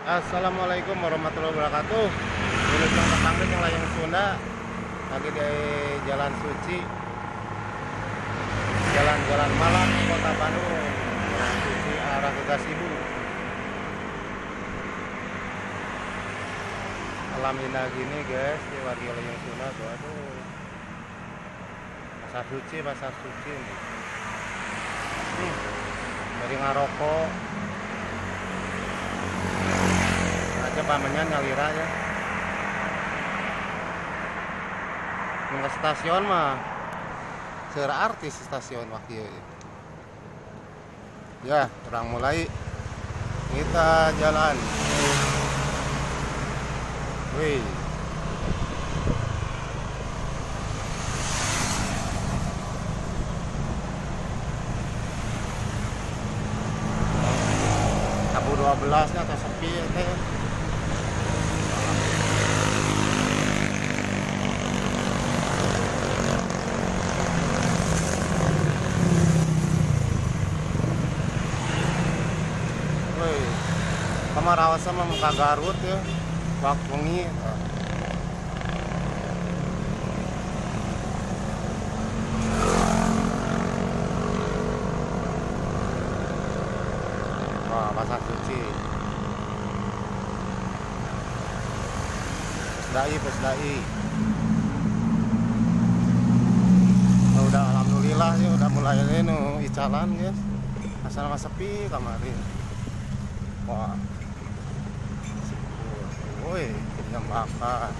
Assalamualaikum warahmatullahi wabarakatuh. Ini yang tetangga yang layang Sunda lagi di Jalan Suci, jalan-jalan malam Kota Bandung. Jalan Suci arah ke Gasibu. Alam indah gini guys di warga layang Sunda tuh, aduh. Pasar Suci nih. Dari ngarokok aja pamannya nyalira ya. Ke stasiun mah seur artis stasiun waktu ya orang mulai kita jalan. Wih, Abu 12 nya atau sepi teh. Kamar awas sama muka Garut ya, bak wengi. Wah, Pasar Suci. Pesdai. Nah, udah alhamdulillah ya udah mulai nu icalan guys. Asal mah sepi kemarin. Wah. Woi, yang bakar.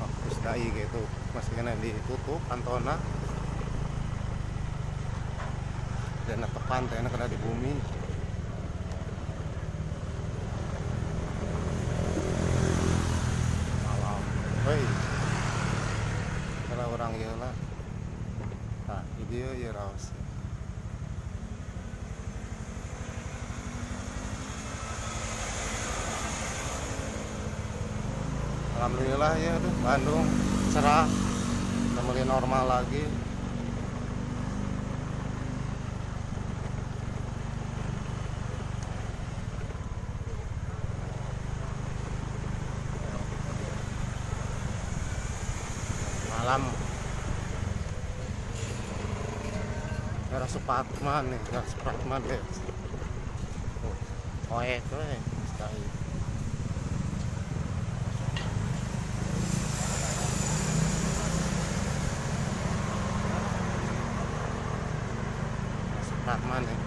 Oh, Pusdai gitu. Masih kena ditutup kantona. Dan tepan teh kena di bumi. Malam. Woi. Kalau orang ieu lah. Nah, video ya raos. Alhamdulillah ya tuh Bandung cerah, udah mulai normal lagi. Malam daerah Supratman nih, daerah Supratman guys. Oh, itu sekali. Supratman ya.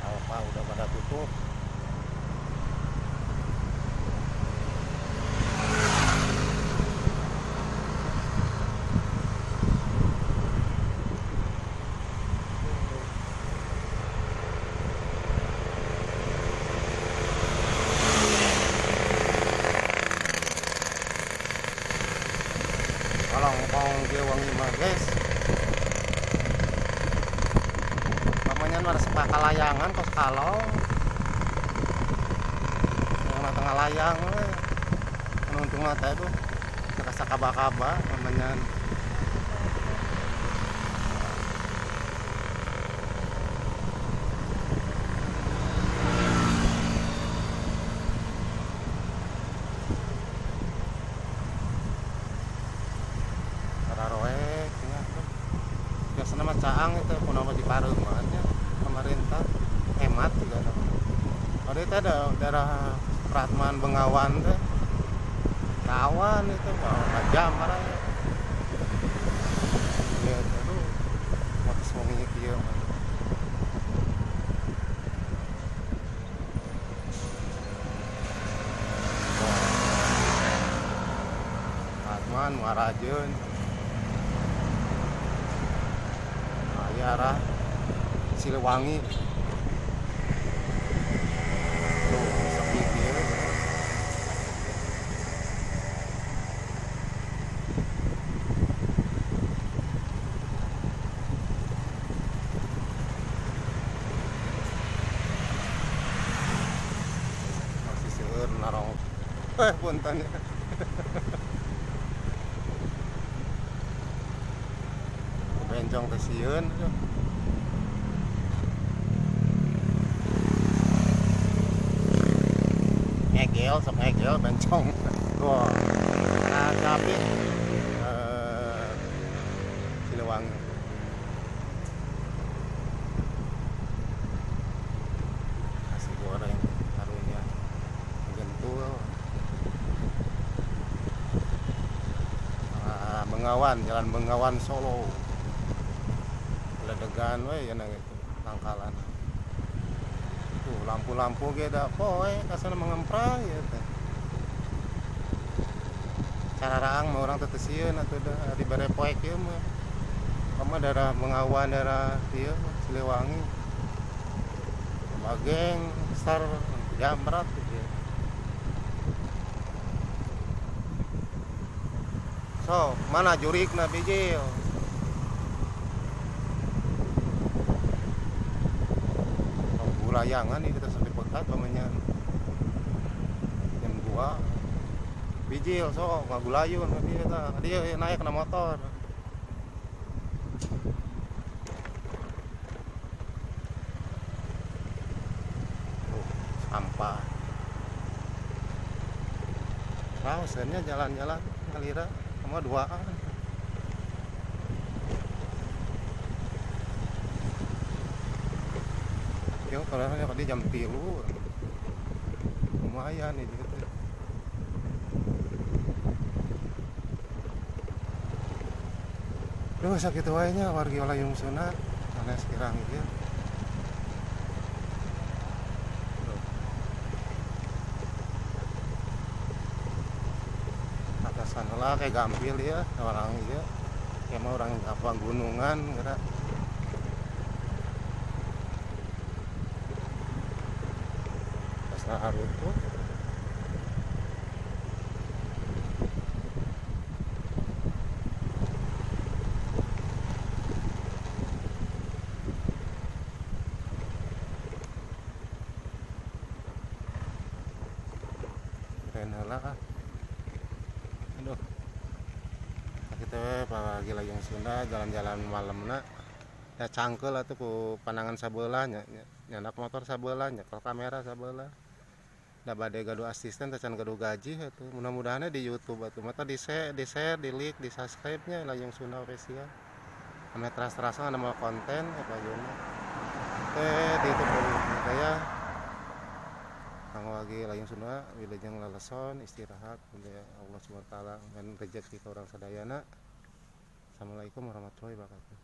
Apa udah pada tutup. Kalau ngomong dia wangi mah guys, namanya ada sepaka layangan kos kalau yang tengah layang untung mata itu rasa kaba-kaba namanya. Biasanya mah caang itu pun nama di Pareumannya pemerintah hemat juga. Kalau itu ada daerah Supratman Bengawan teh kawan itu mau jam marahnya. Ya aduh motos wengi kieu. Supratman Muarajeun. Arah Siliwangi tuh sepi kieu. Masih seueur narong punten. bencong teh sieun ngegel sok ngegel bencong wah nah cabai Siliwangi nasi goreng karunya gentul Bengawan, Jalan Bengawan Solo ledegan we ya gitu tangkalan tuh lampu-lampu ge da poe kasana mengemprai ya teh cara raang mah urang teh teu sieun atuh da di bare poek ieu mah mah daerah Bengawan daerah ieu Siliwangi Mageng Star Jamrat gitu ya. So, mana jurigna bijil? Oh, gulayangan nih kita sampai pekat pamannya jam 2 bijil so ngagulayun dia naik na motor sampah sebenarnya jalan-jalan ngalira sama duaan yuk kalau tadi jam 3 lumayan nih gitu. Duh sakit wae wargi Layung Sunda aneh sekirang gitu atasan lah kayak gampil ya orang ya kayak mau orang apa gunungan gerak pas harut tuh keren lah aduh kita pagi Layung Sunda jalan-jalan malam nak ya cangkel atuh ku pandangan sabelah nyandak motor sabelah nyekel kamera sabelah da bade gaduh asisten tacan gaduh gaji atuh mudah-mudahan di YouTube atuh mata di share, di like, di subscribe-nya Layung Sunda official ame terasa ada mau konten apa ayeuna di YouTube saya kanggo lagi Layung Sunda wilujeng laleson istirahat ya Allah Subhanahu wa taala ngan rezeki ka urang sadayana. Assalamualaikum warahmatullahi wabarakatuh.